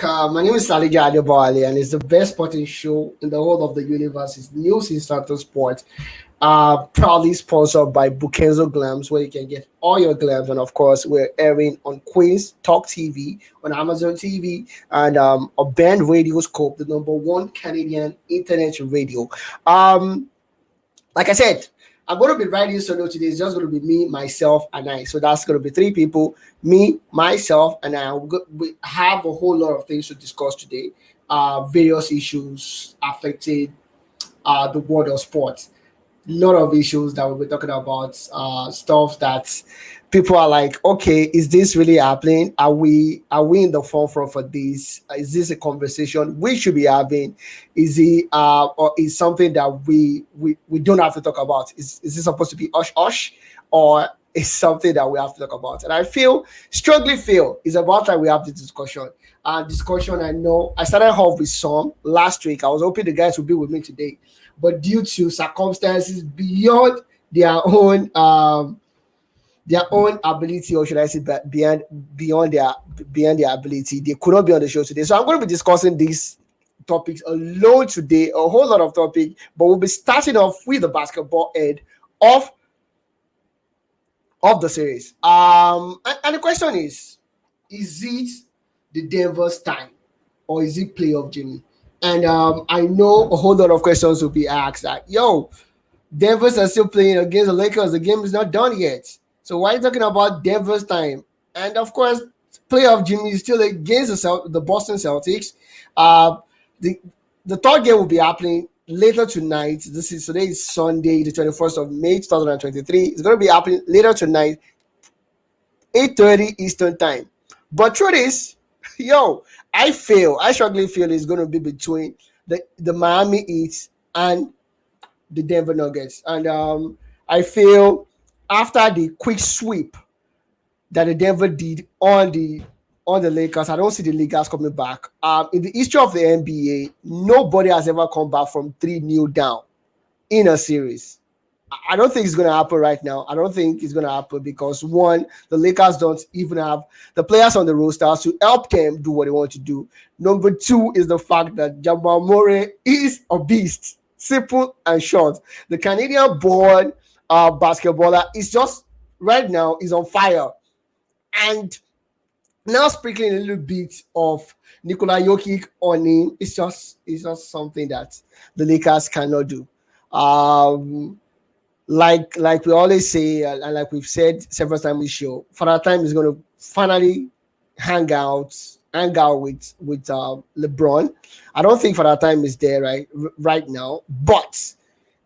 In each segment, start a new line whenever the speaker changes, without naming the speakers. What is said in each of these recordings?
back. My name is Salija Adebowale, and it's the best sporting show in the whole of the universe. It's News Instructor Sport, proudly sponsored by Bukenzo Glams, where you can get all your glams. And of course, we're airing on Queen's Talk TV, on Amazon TV, and a band radio scope, the number one Canadian internet radio. Um, like I said, I'm going to be writing solo today. It's just going to be me, myself, and I. So that's going to be three people: me, myself, and I. We have a whole lot of things to discuss today. Various issues affecting the world of sports. Lot of issues that we'll be talking about. Stuff that people are like, okay, is this really happening? Are we in the forefront for this? Is this a conversation we should be having? Is it or is something that we don't have to talk about? Is this supposed to be hush hush, or is something that we have to talk about? And I strongly feel it's about time we have this discussion. Discussion. I know I started off with some last week. I was hoping the guys would be with me today, but due to circumstances beyond their own ability, or should I say beyond their ability, they could not be on the show today. So I'm going to be discussing these topics alone today, a whole lot of topics, but we'll be starting off with the basketball end of the series. And the question is it the Denver's time, or is it playoff Jimmy? And I know a whole lot of questions will be asked that, yo, Denver's are still playing against the Lakers. The game is not done yet. So why are you talking about Denver's time? And of course, playoff Jimmy is still against the Boston Celtics. The the third game will be happening later tonight. Today is Sunday, the 21st of May, 2023. It's going to be happening later tonight, 8:30 Eastern time. But truth is, yo, I strongly feel it's going to be between the Miami Heat and the Denver Nuggets. And I feel after the quick sweep that the Denver did on the Lakers, I don't see the Lakers coming back. In the history of the NBA, nobody has ever come back from 3-0 down in a series. I don't think it's going to happen right now. I don't think it's going to happen because, one, the Lakers don't even have the players on the roster to help them do what they want to do. Number two is the fact that Jamal Murray is a beast. Simple and short. The Canadian-born basketballer is just, right now, is on fire. And now sprinkling a little bit of Nikola Jokic on him, it's just something that the Lakers cannot do. Like we always say, and like we've said several times on this show, Father Time is going to finally hang out with LeBron. I don't think Father Time is there right now, but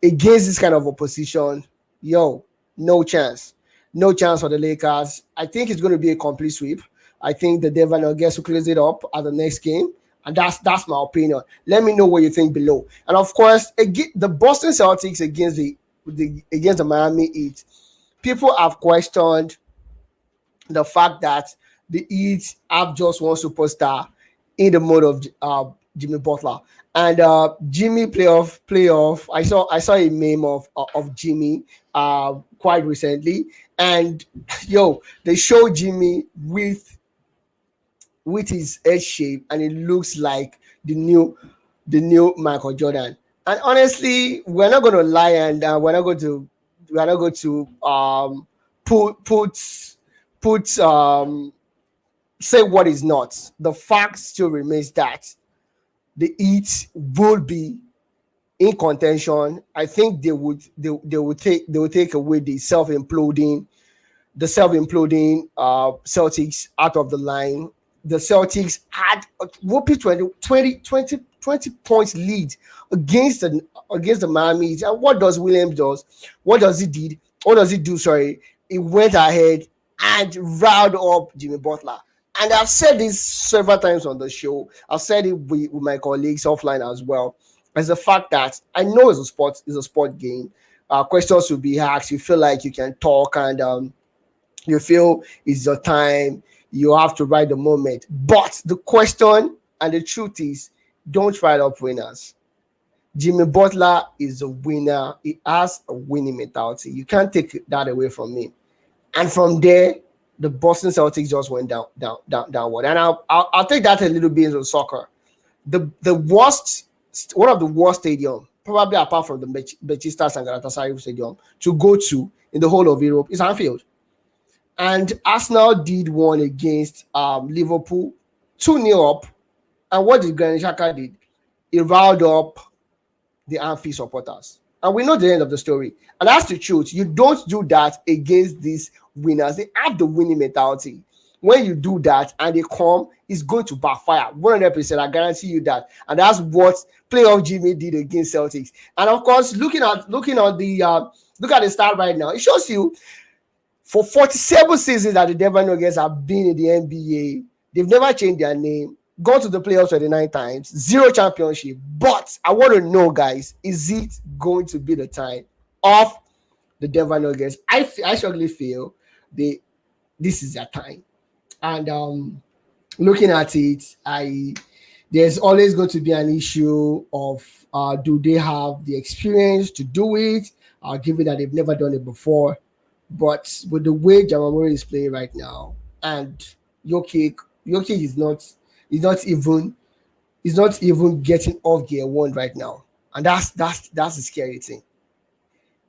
against this kind of opposition, yo, no chance for the Lakers. I think it's going to be a complete sweep. I think the Denver Nuggets will close it up at the next game. And that's my opinion. Let me know what you think below. And of course, the Boston Celtics against the Miami Heat. People have questioned the fact that the Heat have just one superstar in the mode of Jimmy Butler. And Jimmy playoff. I saw a meme of Jimmy quite recently. And yo, they show Jimmy with his head shape, and it looks like the new Michael Jordan. And honestly, we're not going to lie, and we're not going to say what is not. The fact still remains that the Heat will be in contention. I think they will take away the self imploding Celtics out of the line. The Celtics had a whooping 20 points lead against the Miami Heat. And what does Williams do? What does he do? Sorry, he went ahead and riled up Jimmy Butler. And I've said this several times on the show. I've said it with my colleagues offline as well. As the fact that I know it's a sport game. Questions will be asked. You feel like you can talk, and you feel it's your time. You have to ride the moment. But the question and the truth is, don't write up winners. Jimmy Butler is a winner. He has a winning mentality. You can't take that away from him. And from there, the Boston Celtics just went downward. And I'll take that a little bit into soccer. The worst, one of the worst stadium, probably apart from the Manchester and Galatasaray Stadium, to go to in the whole of Europe is Anfield. And Arsenal did one against Liverpool, 2-0 up. And what did Granit Xhaka did? He riled up the Anfield supporters. And we know the end of the story. And that's the truth. You don't do that against these winners. They have the winning mentality. When you do that and they come, it's going to backfire. 100%, I guarantee you that. And that's what playoff Jimmy did against Celtics. And of course, looking at the start right now, it shows you for 47 seasons that the Denver Nuggets have been in the NBA, they've never changed their name, gone to the playoffs 29 times, 0 championship. But I want to know, guys, is it going to be the time of the Denver Nuggets? I strongly feel this is their time. And looking at it, there's always going to be an issue of do they have the experience to do it, given that they've never done it before. But with the way Jamal Murray is playing right now, and Jokic is not even getting off gear 1 right now, and that's the scary thing.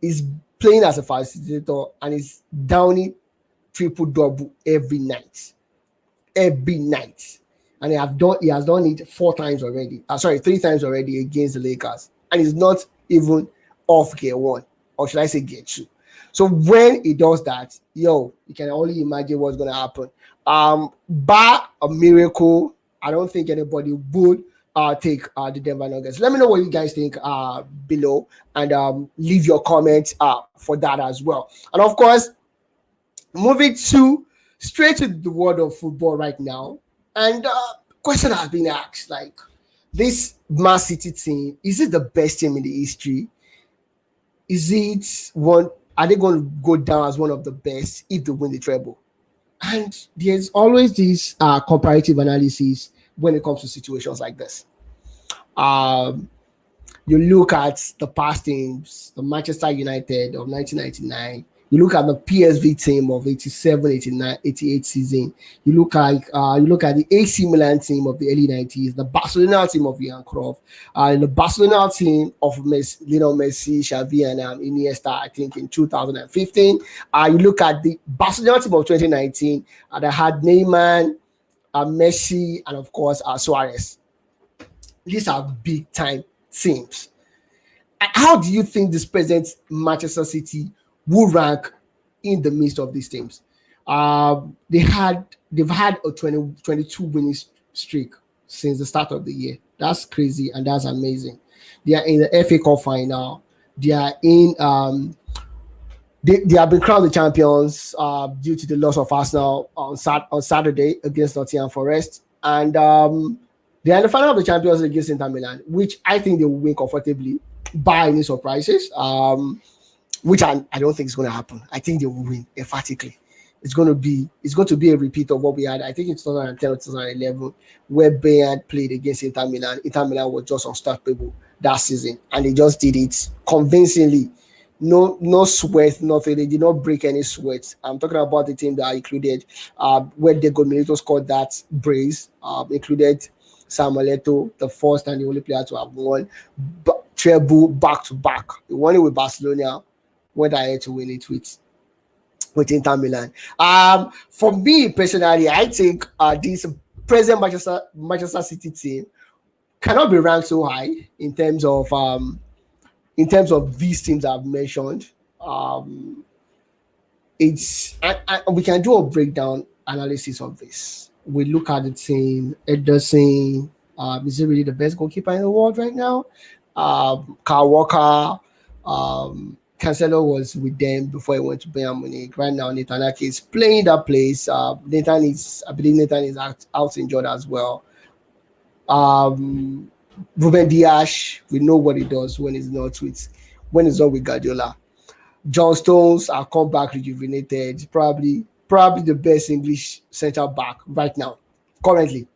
He's playing as a facilitator and he's downing triple-double every night. And he has done it 3 times already against the Lakers, and he's not even off gear 1, or should I say gear 2. So when he does that, you can only imagine what's going to happen. Bar a miracle, I don't think anybody would take the Denver Nuggets. Let me know what you guys think below, and leave your comments for that as well. And of course, moving straight to the world of football right now. And question has been asked, like, this Man City team, is it the best team in the history? Are they going to go down as one of the best if they win the treble? And there's always this comparative analysis when it comes to situations like this. You look at the past teams, the Manchester United of 1999. You look at the PSV team of 87, 89, 88 season. You look at the AC Milan team of the early 90s, the Barcelona team of Johan Cruyff, the Barcelona team of Lionel Messi, Xavi, and Iniesta, I think in 2015. You look at the Barcelona team of 2019 that had Neymar, Messi, and of course Suarez. These are big time teams. How do you think this present Manchester City will rank in the midst of these teams? They've had a 22 winning streak since the start of the year. That's crazy and that's amazing. They are in the FA Cup final. They are in they have been crowned the champions due to the loss of Arsenal on Saturday against Nottingham Forest, and they are in the final of the Champions League against Inter Milan, which I think they will win comfortably, bar any surprises. Which I don't think is going to happen. I think they will win emphatically. It's going to be a repeat of what we had, I think, in 2010 or 2011, where Bayern played against Inter Milan. Inter Milan was just unstoppable that season, and they just did it convincingly. No sweat, nothing. They did not break any sweat. I'm talking about the team that included where Diego Milito scored that brace, included Samuel Eto'o, the first and the only player to have won treble back to back. They won it with Barcelona, went ahead to win it with Inter Milan. For me personally, I think this present Manchester City team cannot be ranked so high in terms of these teams I've mentioned. We can do a breakdown analysis of this. We look at the team. Ederson, is he really the best goalkeeper in the world right now? Kyle Walker, Cancelo was with them before he went to Bayern Munich. Right now, Nathan Ake is playing that place. I believe Nathan is out injured as well. Ruben Dias, we know what he does when he's not with Guardiola. John Stones, our comeback rejuvenated, probably the best English centre back right now, currently.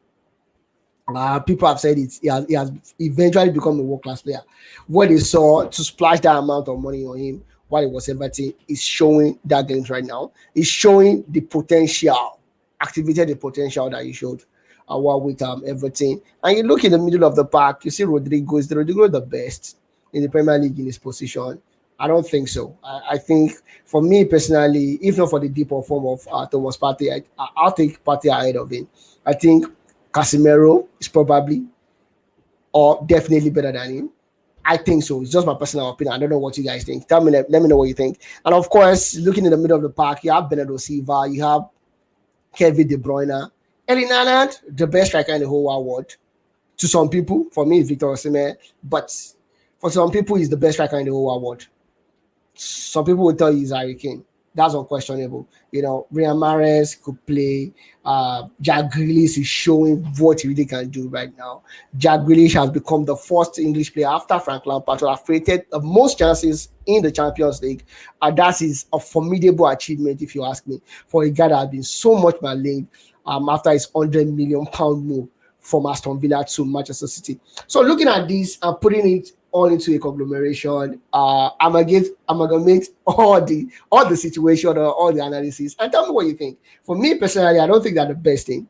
People have said it. He has eventually become a world-class player. What they saw to splash that amount of money on him while it was Everton, is showing that glimpse right now. Is showing the potential, activated the potential that he showed while with Everton. And you look in the middle of the park, you see Rodrigo. Is Rodrigo the best in the Premier League in his position? I don't think so. I think for me personally, if not for the deeper form of Thomas Partey, I'll take Partey ahead of him. I think Casemiro is probably or definitely better than him. I think so. It's just my personal opinion. I don't know what you guys think. Tell me, let me know what you think. And of course, looking in the middle of the park, you have Bernardo Silva, you have Kevin De Bruyne, Erling Haaland, the best striker in the whole wide world. To some people, for me, it's Victor Osimhen, but for some people, he's the best striker in the whole wide world. Some people will tell you he's Harry Kane. That's unquestionable. You know, Riyad Mahrez could play. Jack Grealish is showing what he really can do right now. Jack Grealish has become the first English player after Frank Lampard to have created the most chances in the Champions League. And that is a formidable achievement, if you ask me, for a guy that has been so much maligned after his £100 million move from Aston Villa to Manchester City. So looking at this and putting it all into a conglomeration, amalgamate all the situation or all the analysis and tell me what you think. For me personally, I don't think they're the best thing.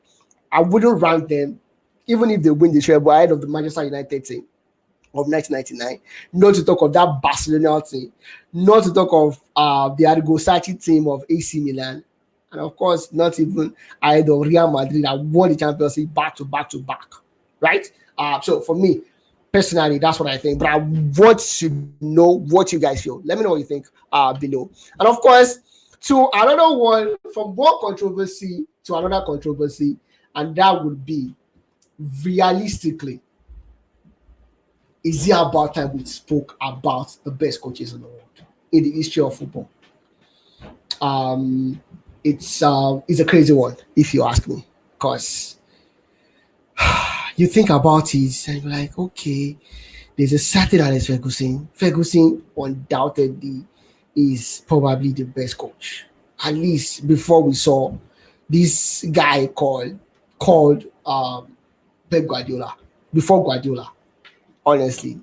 I wouldn't rank them, even if they win the treble ahead of the Manchester United team of 1999. Not to talk of that Barcelona team, not to talk of the Arrigo Sacchi team of AC Milan, and of course, not even ahead of Real Madrid that won the Champions League back to back to back, right? So for me, personally, that's what I think. But I want to know what you guys feel. Let me know what you think below. And of course, to another one, from one controversy to another controversy, and that would be realistically, is it about time we spoke about the best coaches in the world in the history of football? It's a crazy one, if you ask me, because you think about it and you're like, okay, there's a certain Alex Ferguson. Ferguson undoubtedly is probably the best coach. At least before we saw this guy called Pep Guardiola. Before Guardiola, honestly,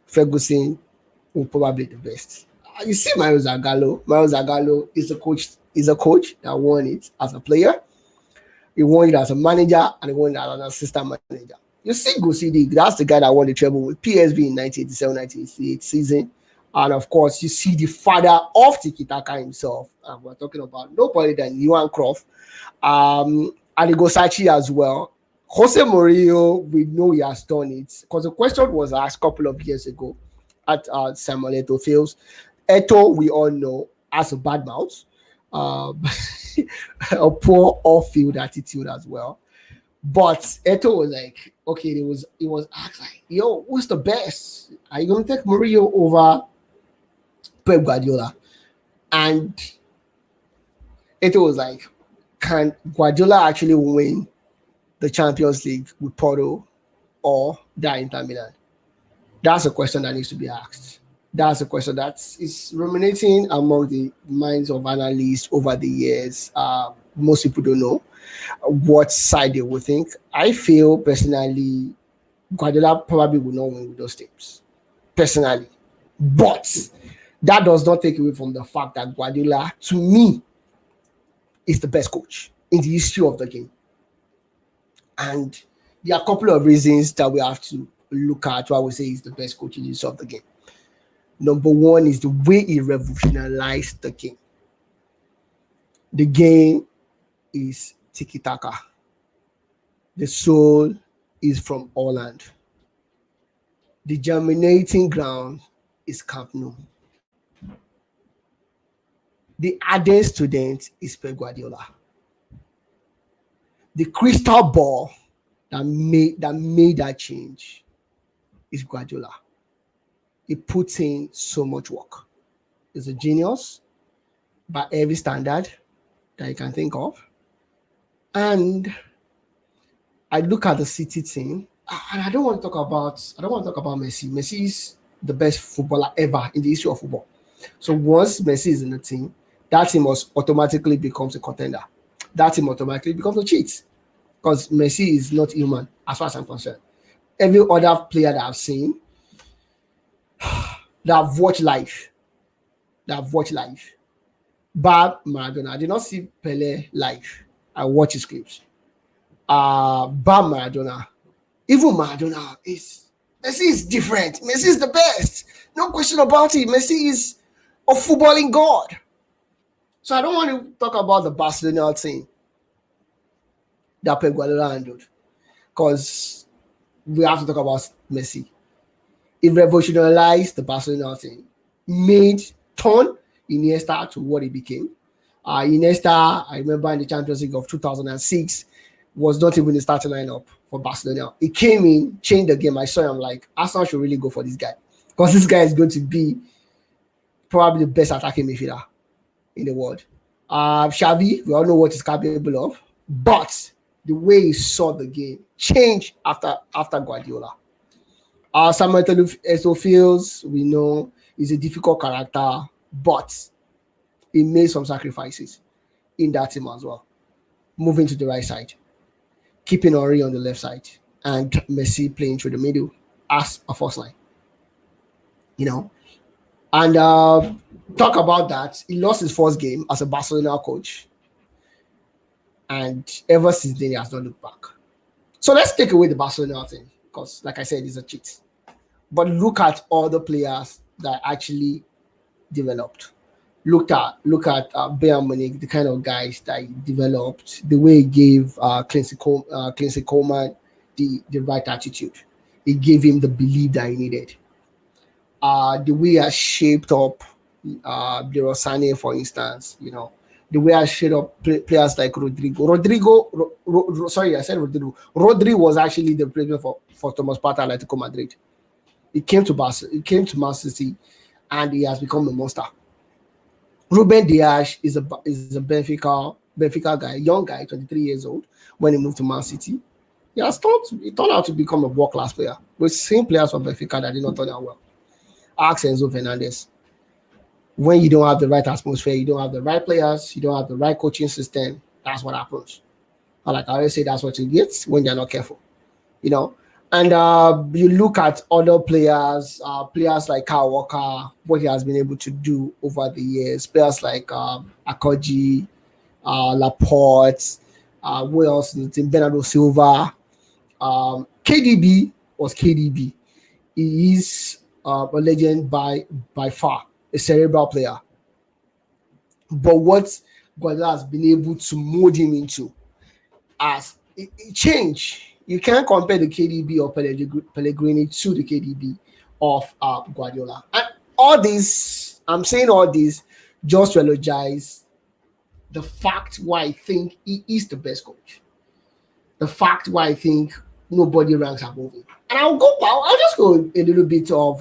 Ferguson was probably the best. You see Mario Zagallo. Mario Zagallo is a coach. Is a coach that won it as a player. He won it as a manager and he won it as an assistant manager. You see Gosidi, that's the guy that won the treble with PSV in 1987-1988 season. And of course, you see the father of Tiki Taka himself. And we're talking about nobody than Johan Cruyff. And Sacchi as well. Jose Mourinho, we know he has done it. Because the question was asked a couple of years ago at Samuel Eto'o Fields. Eto'o, we all know, has a bad mouth. A poor off-field attitude as well. But Eto'o was like, okay, it was asked like, yo, who's the best? Are you gonna take Mourinho over Pep Guardiola? And Eto'o was like, can Guardiola actually win the Champions League with Porto or that Inter Milan? That's a question that needs to be asked. That's a question that is ruminating among the minds of analysts over the years. Most people don't know what side they will think. I feel personally, Guardiola probably will not win with those teams. Personally. But that does not take away from the fact that Guardiola, to me, is the best coach in the history of the game. And there are a couple of reasons that we have to look at why we say he's the best coach in the history of the game. Number one is the way he revolutionized the game. The game is tiki-taka. The soul is from Holland. The germinating ground is Camp Nou. The ardent student is Pep Guardiola. The crystal ball that made that change is Guardiola. He puts in so much work. He's a genius by every standard that you can think of. And I look at the City team, and I don't want to talk about Messi. Messi is the best footballer ever in the history of football. So once Messi is in the team, that team automatically becomes a contender. That team automatically becomes a cheat. Because Messi is not human, as far as I'm concerned. Every other player that I've seen, that I've watched live, that I've watched live. Bar Maradona. I did not see Pele live. I watch his clips. Bar Maradona. Even Maradona is Messi is different. Messi is the best. No question about it. Messi is a footballing god. So I don't want to talk about the Barcelona team that Pep Guardiola handled because we have to talk about Messi. It revolutionized the Barcelona team, made turn Iniesta to what he became. Iniesta, I remember in the Champions League of 2006, was not even the starting lineup for Barcelona. He came in, changed the game. I saw him like, Arsenal should really go for this guy because this guy is going to be probably the best attacking midfielder in the world. Xavi, we all know what he's capable of, but the way he saw the game changed after Guardiola. Samuel Eto'o feels we know he's a difficult character, but he made some sacrifices in that team as well. Moving to the right side, keeping Henry on the left side, and Messi playing through the middle as a first line. You know, and talk about that. He lost his first game as a Barcelona coach, and ever since then he has not looked back. So let's take away the Barcelona thing because, like I said, it's a cheat. But look at all the players that actually developed. Look at Bayern Munich, the kind of guys that he developed, the way he gave Kingsley Coleman the right attitude. It gave him the belief that he needed. The way he has shaped up the Rosane, for instance, the way I shaped up players like Rodrigo. Sorry, I said Rodrigo. Rodri was actually the replacement for Thomas Partey at Atletico Madrid. He came to Man City, and he has become a monster. Ruben Dias is a Benfica guy, young guy, 23 years old. When he moved to Man City, he turned out to become a world class player. We've seen players from Benfica that did not turn out well. Ask Enzo Fernandez. When you don't have the right atmosphere, you don't have the right players, you don't have the right coaching system, that's what happens. And like I always say, that's what you get when you're not careful. And you look at other players like Kyle Walker, what he has been able to do over the years. Players like Akoji, Laporte, who else in the team? Bernardo Silva. KDB was KDB. He is a legend by far, a cerebral player. But what Guardiola has been able to mold him into as it changed. You can't compare the KDB of Pellegrini to the KDB of Guardiola. And all this, I'm saying all this just to elogize the fact why I think he is the best coach. The fact why I think nobody ranks above him. And I'll just go a little bit of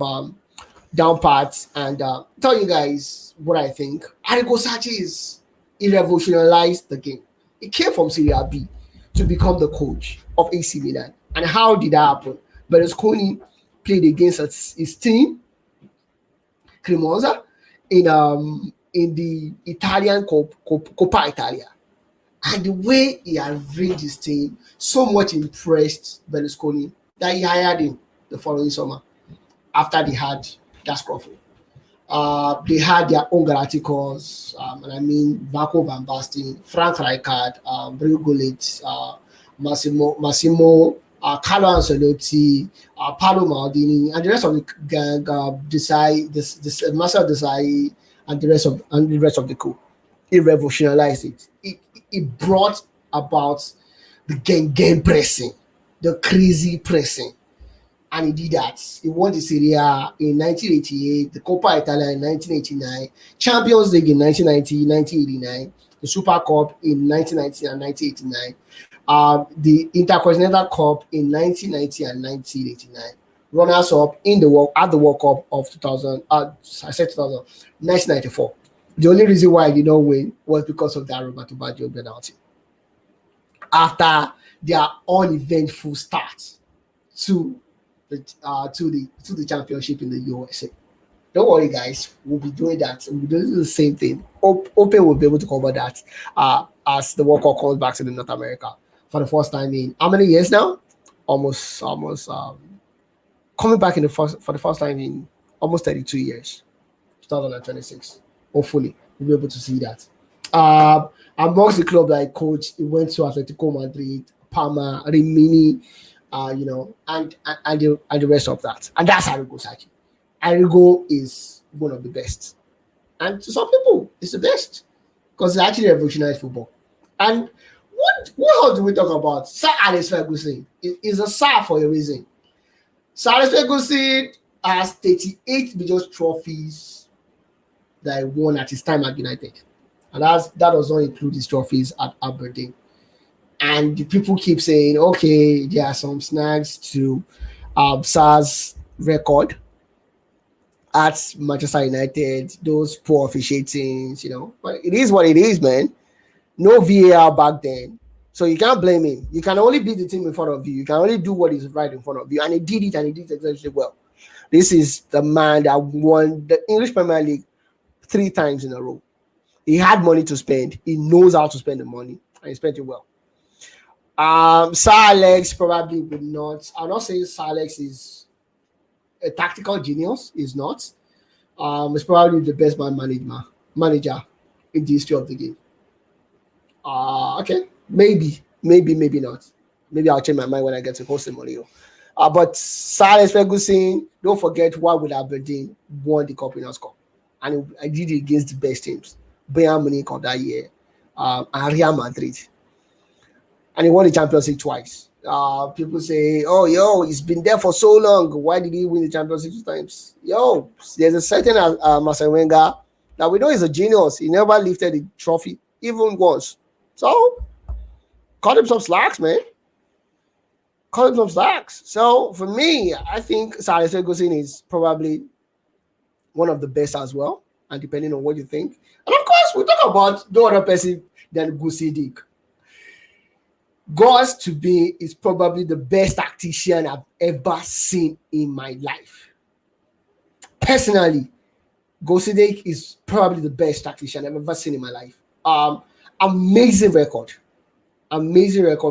down parts and tell you guys what I think. Arrigo Sacchi he revolutionized the game. He came from Serie B to become the coach of AC Milan. And how did that happen? Berlusconi played against his team, Cremonza, in the Italian Coppa Italia. And the way he arranged his team so much impressed Berlusconi that he hired him the following summer after they had that scuffle. They had their own Galacticos, and I mean Marco Van Basten, Frank Rijkaard, Brio Gullit, Massimo, Carlo Ancelotti, Paolo Maldini, and the rest of the gang, Marcel Desailly, and the rest of the crew. He revolutionized it. It brought about the game pressing, the crazy pressing. And he did that. He won the Serie A in 1988, the Coppa Italia in 1989, Champions League in 1990, 1989, the Super Cup in 1990 and 1989, the Intercontinental Cup in 1990 and 1989, runners up at the World Cup of 2000. I said 2000, 1994. The only reason why I did not win was because of that Roberto Baggio penalty. After their uneventful start to the championship in the USA. Don't worry, guys. We'll be doing that. We'll be doing the same thing. Open will be able to cover that as the World Cup comes back to the North America for the first time in how many years now? Almost coming back for the first time in almost 32 years. 2026. Hopefully, we'll be able to see that. Um, Amongst the club that I coach, he went to Atletico Madrid, Parma, Rimini, and the rest of that. And that's Arrigo Sacchi. Arrigo is one of the best. And to some people, it's the best because it actually revolutionized football. And what else do we talk about? Sir Alex Ferguson is a star for a reason. Sir Alex Ferguson has 38 major trophies that he won at his time at United. And that does not include his trophies at Aberdeen. And the people keep saying, okay, there are some snags to Sar's record at Manchester United, those poor officiating, But it is what it is, man. No VAR back then. So you can't blame him. You can only beat the team in front of you. You can only do what is right in front of you. And he did it, and he did it exceptionally well. This is the man that won the English Premier League 3 times in a row. He had money to spend. He knows how to spend the money, and he spent it well. Sir Alex probably would not. I'm not saying Sir Alex is a tactical genius. He's not. He's probably the best manager in the history of the game. Okay, maybe not. Maybe I'll change my mind when I get to Jose Mourinho. But Sir Alex Ferguson, don't forget what would Aberdeen won the Cup Winners' Cup, and I did it against the best teams. Bayern Munich of that year, and Real Madrid, and he won the Champions League twice. People say, "Oh, he's been there for so long. Why did he win the Champions League 2 times?" There's a certain Arsene Wenger that we know is a genius. He never lifted the trophy even once. So, cut him some slacks, man. Cut him some slacks. So, for me, I think Sir Alex Ferguson is probably one of the best as well. And depending on what you think. And of course, we talk about no other person than Gusi Dick. Goes to be is probably the best tactician I've ever seen in my life. Personally, Gusi Dick is probably the best tactician I've ever seen in my life. Amazing record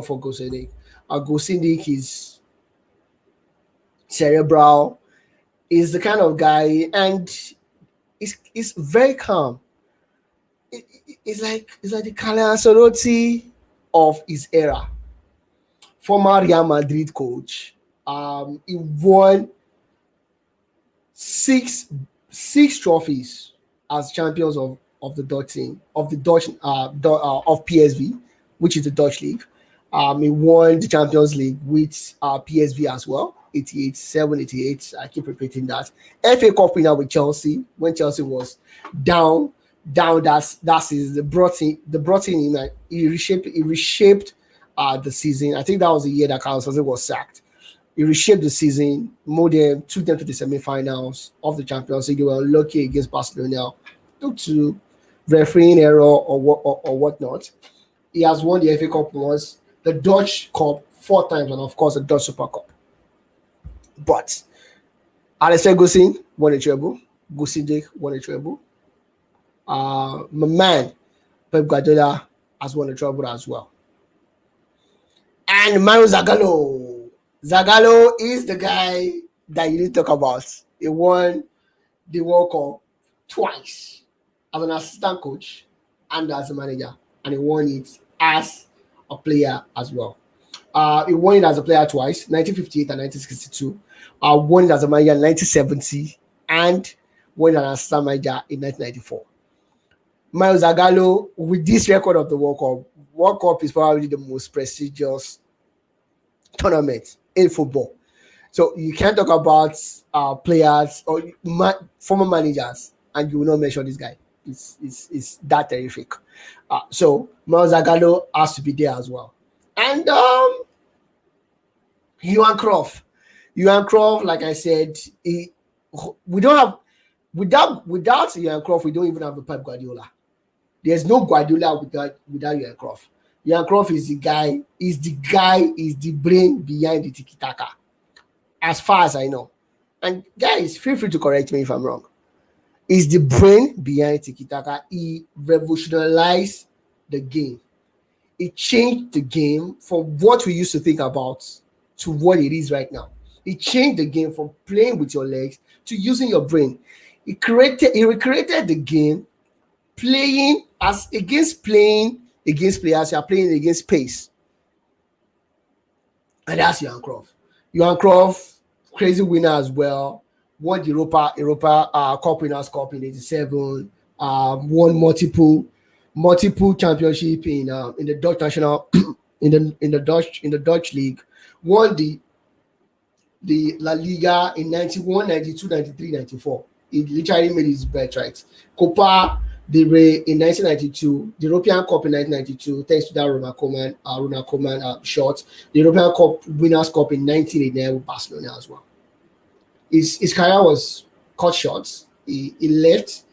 for Gusi Dick. Gusi Dick is cerebral, is the kind of guy, and it's very calm. It's like the Carlo Ancelotti of his era. Former Real Madrid coach. He won six trophies as champions of the Dutch team, of PSV, which is the Dutch league. He won the Champions League with PSV as well. 88, 7, 88. I keep repeating that. FA Cup winner with Chelsea when Chelsea was down. That season. They brought in him. He reshaped the season. I think that was the year that Carlos was sacked. He reshaped the season, took them to the semi-finals of the Champions League. They were unlucky against Barcelona due to refereeing error or whatnot. He has won the FA Cup once, the Dutch Cup 4 times, and of course the Dutch Super Cup. But Alex Ferguson won a treble. Gusi Dick won a treble. My man Pep Guardiola has won a treble as well. And Mario Zagallo is the guy that you need to talk about. He won the World Cup twice as an assistant coach and as a manager, and he won it as a player as well. He won it as a player twice, 1958 and 1962. Won it as a manager in 1970 and won it as an assistant manager in 1994. Mario Zagallo, with this record of the World Cup is probably the most prestigious tournament in football. So you can't talk about players or former managers and you will not mention this guy. It's that terrific. So Mario Zagallo has to be there as well. And Johan Cruyff, like I said, we don't have without Johan Cruyff, we don't even have a Pep Guardiola. There's no Guardiola without Johan Cruyff. Johan Cruyff is the brain behind the tiki-taka, as far as I know. And guys, feel free to correct me if I'm wrong. He's the brain behind tiki-taka. He revolutionized the game. It changed the game from what we used to think about to what it is right now. It changed the game from playing with your legs to using your brain. He recreated the game playing against players, you are playing against pace. And that's Johan Cruyff. Johan Cruyff, crazy winner as well. Won the Europa Cup Winners' Cup in '87. Won multiple championship in the Dutch national in the Dutch league. Won the La Liga in 91, 92, 93, 94. He literally made his birthright. Copa del Rey in 1992, the European Cup in 1992, thanks to that Ronald Koeman shot. The European Cup Winners' Cup in 1989 with Barcelona as well. His career was cut short. He left.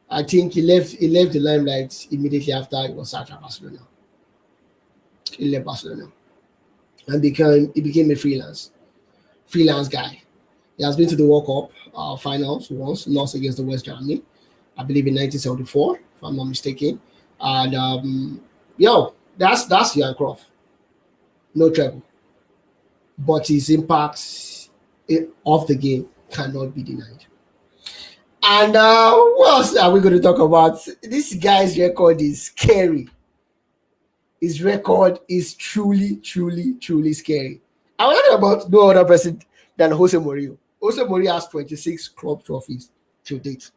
I think he left the limelight immediately after he was sacked at Barcelona. He left Barcelona and he became a freelance guy. He has been to the World Cup finals once, lost against the West Germany, I believe in 1974, if I'm not mistaken. And that's Johan Cruyff. No trouble, but his impact of the game cannot be denied. And what else are we going to talk about? This guy's record is scary. His record is truly, truly, truly scary. I was talking about no other person than Jose Mourinho. Jose Mourinho has 26 club trophies to date.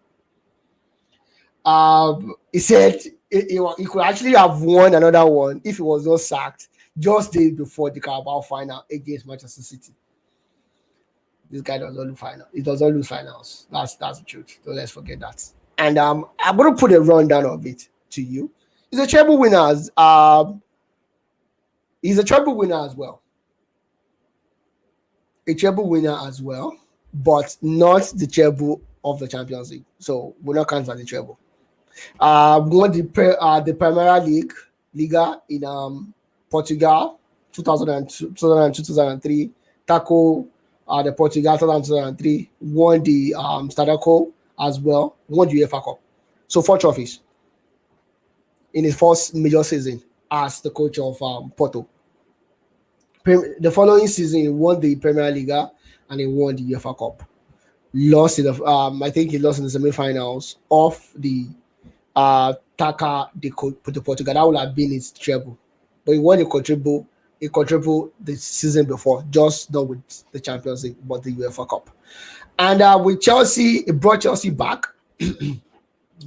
He said he could actually have won another one if he was not sacked just days before the Carabao final against Manchester City. This guy does not lose final. He does not lose finals. That's the truth. So let's forget that. And I'm going to put a rundown of it to you. He's a treble winner. He's a treble winner as well. A treble winner as well, but not the treble of the Champions League. So we're not counting as the treble. Won the Premier League Liga in Portugal 2002, 2003. Taco the Portugal 2003. Won the Stadaco as well. Won the UEFA Cup. So 4 trophies in his first major season as the coach of Porto. The following season, he won the Premier League and he won the UEFA Cup. Lost in the I think he lost in the semi-finals of the Taka the Portugal. That would have been his treble, but he won the quadruple. He quadrupled the season before, just not with the Champions League, but the UEFA Cup. And with Chelsea, he brought Chelsea back,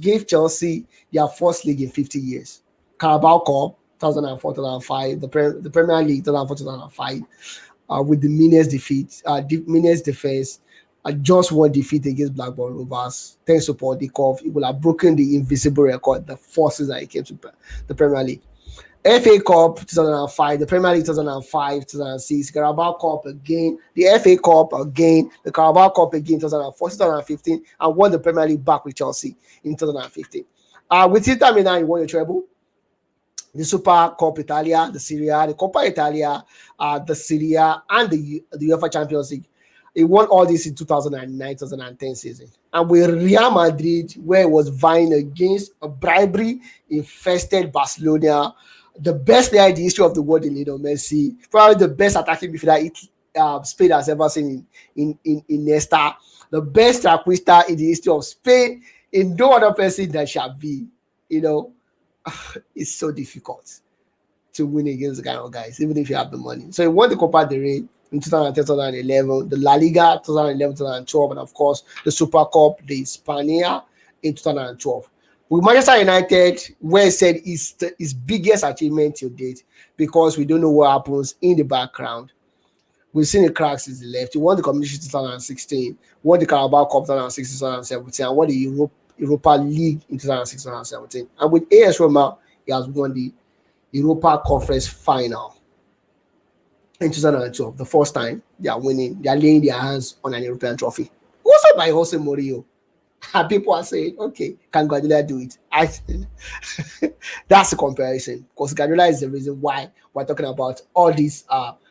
gave Chelsea their first league in 50 years. Carabao Cup 2004, 2005, the Premier League 2004, 2005, with the meanest defense. Just one defeat against Blackburn Rovers. Thanks to Paul Dickoff, he would have broken the invisible record the first season he came to the Premier League. FA Cup 2005, the Premier League 2005, 2006, Carabao Cup again, the FA Cup again, the Carabao Cup again 2004, 2015, and won the Premier League back with Chelsea in 2015. With Inter Milan, he won a treble. The Super Cup Italia, the Serie A, the Coppa Italia, the Serie A, and the UEFA Champions League. He won all this in 2009-2010 season. And with Real Madrid, where he was vying against a bribery-infested Barcelona, the best player in the history of the world in Lionel Messi, probably the best attacking midfielder Spain has ever seen in Iniesta, the best acquista in the history of Spain, in no other person that shall be, it's so difficult to win against the kind of guys, even if you have the money. So he won the Copa del Rey in 2010, 2011, the La Liga 2011, 2012, and of course the Super Cup, the Hispania in 2012. With Manchester United, where he said his biggest achievement to date, because we don't know what happens in the background. We've seen the cracks since he left. He won the competition 2016, won the Carabao Cup 2016, 2017, and won the Europa League in 2016, 2017. And with AS Roma, he has won the Europa Conference Final in 2012. The first time they are laying their hands on an European trophy. Also by Jose Mourinho. And people are saying, okay, can Guardiola do it? That's the comparison, because Guardiola is the reason why we're talking about all these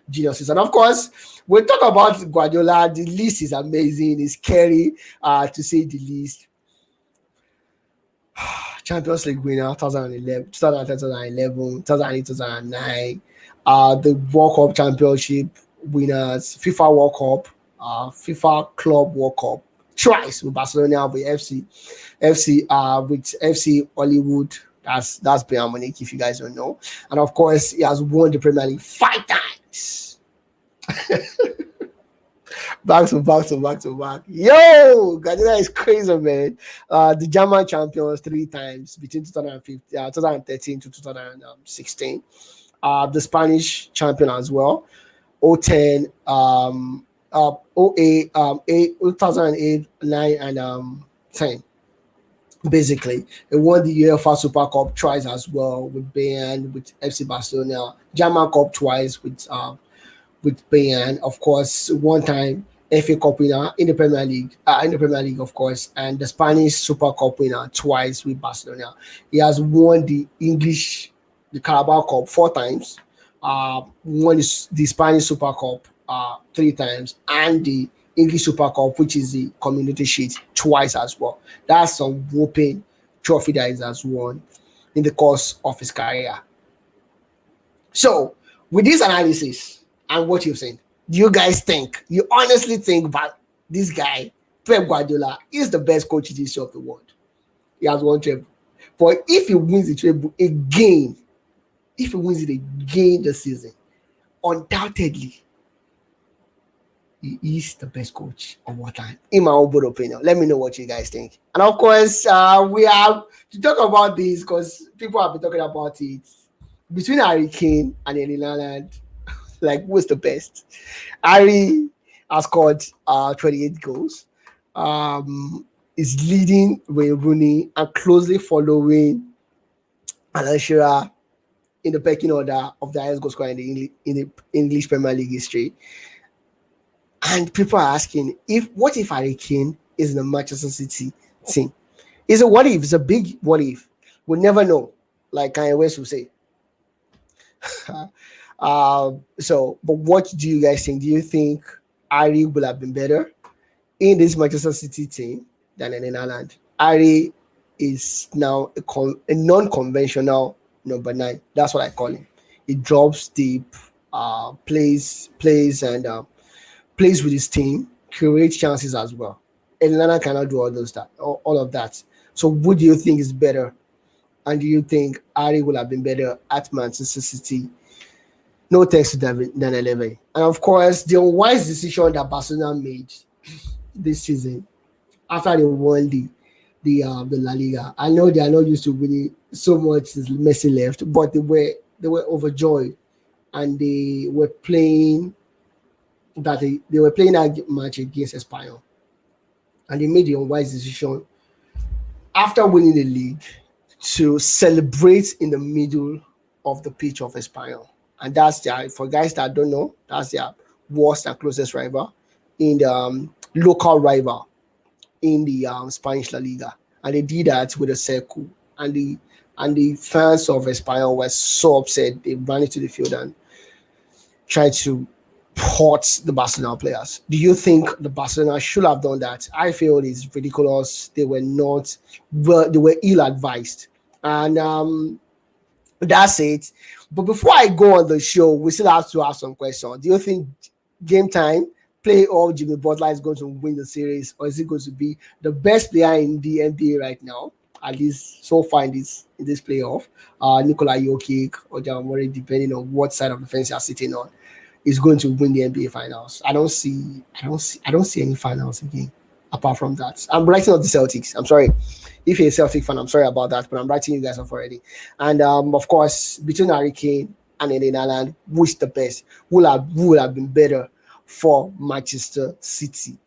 geniuses. And of course, we'll talk about Guardiola. The list is amazing. It's scary to say the least. Champions League winner 2011, 2010, 2011, 2008, 2009. The World Cup Championship winners, FIFA World Cup, FIFA Club World Cup, twice with Barcelona, with FC Hollywood. That's Bayern Munich, if you guys don't know. And of course, he has won the Premier League 5 times. Back to back to back to back. Yo, Guardiola is crazy, man. The German champions 3 times between 2013 to 2016. The Spanish champion as well. 010, 08, 2008, 9, and 10. Basically, he won the UEFA Super Cup twice as well with Bayern, with FC Barcelona. German Cup twice with Bayern, of course, 1 time FA Cup winner in the Premier League, of course, and the Spanish Super Cup winner twice with Barcelona. He has won the Carabao Cup 4 times, won the Spanish Super Cup 3 times, and the English Super Cup, which is the Community Shield, twice as well. That's some whooping trophy that he has won in the course of his career. So, with this analysis and what you've seen, do you guys think, you honestly think that this guy, Pep Guardiola, is the best coach in the history of the world? He has won treble. But if he wins the treble again, if he wins it again this season, undoubtedly, he is the best coach of all time, in my own opinion. Let me know what you guys think. And of course, we have to talk about this because people have been talking about it. Between Harry Kane and Erling Haaland, like, who's the best? Harry has scored 28 goals. Is leading Wayne Rooney and closely following Alan Shearer in the pecking order of the highest goal scorer in the English Premier League history. And people are asking, what if Harry Kane is in the Manchester City team? It's a what if. It's a big what if. We'll never know, like Kanye West will say. But what do you guys think? Do you think Harry would have been better in this Manchester City team than in Haaland? Harry is now a non-conventional number 9. That's what I call him. He drops deep, plays with his team, creates chances as well. And Haaland cannot do all of that. So, who do you think is better? And do you think Harry would have been better at Manchester City? No thanks to Daniel Levy. And of course, the unwise decision that Barcelona made this season after they won the La Liga. I know they are not used to winning so much since Messi left, but they were overjoyed, and they were playing that match against Espanyol, and they made the unwise decision after winning the league to celebrate in the middle of the pitch of Espanyol. And that's for guys that don't know, that's their worst and closest rival in the local rival in the Spanish La Liga. And they did that with a circle. And the fans of Espanyol were so upset. They ran into the field and tried to hurt the Barcelona players. Do you think the Barcelona should have done that? I feel it's ridiculous. They were ill advised. And that's it. But before I go on the show, we still have to ask some questions. Do you think game time, playoff, Jimmy Butler is going to win the series, or is he going to be the best player in the NBA right now, at least so far in this playoff? Nikola Jokic or Jamal Murray, depending on what side of the fence you're sitting on, is going to win the NBA finals. I don't see any finals again apart from that. I'm writing off the Celtics. I'm sorry. If you're a Celtic fan, I'm sorry about that, but I'm writing you guys off already. And of course, between Harry Kane and Erling Haaland, who's the best? Who would have been better for Manchester City?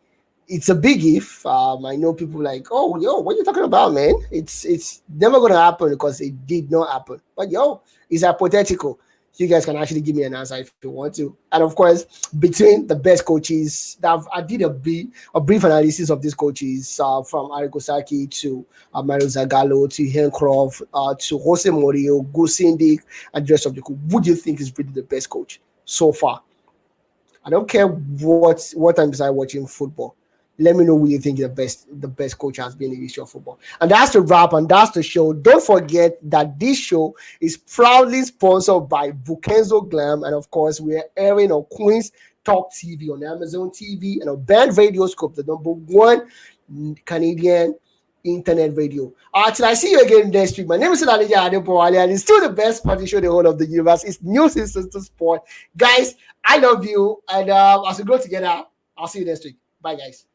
It's a big if. I know people like, oh, yo, what are you talking about, man? It's never going to happen because it did not happen. But yo, it's hypothetical. You guys can actually give me an answer if you want to. And of course, between the best coaches, I did a brief analysis of these coaches from Arrigo Sacchi to Mario Zagallo to Hencroft to Jose Mourinho, Gusindik, and the rest of the group. Who do you think is really the best coach so far? I don't care what time I watching football. Let me know who you think the best coach has been in the history of football. And that's the wrap, and that's the show. Don't forget that this show is proudly sponsored by Bukenzo Glam, and of course, we are airing on Queen's Talk TV on Amazon TV and on Band Radio Scope, the number one Canadian internet radio. Till I see you again next week. My name is Lalija Adepowale, and it's still the best sporting show in the whole of the universe. It's News Instant Sport. Guys, I love you. And as we grow together, I'll see you next week. Bye, guys.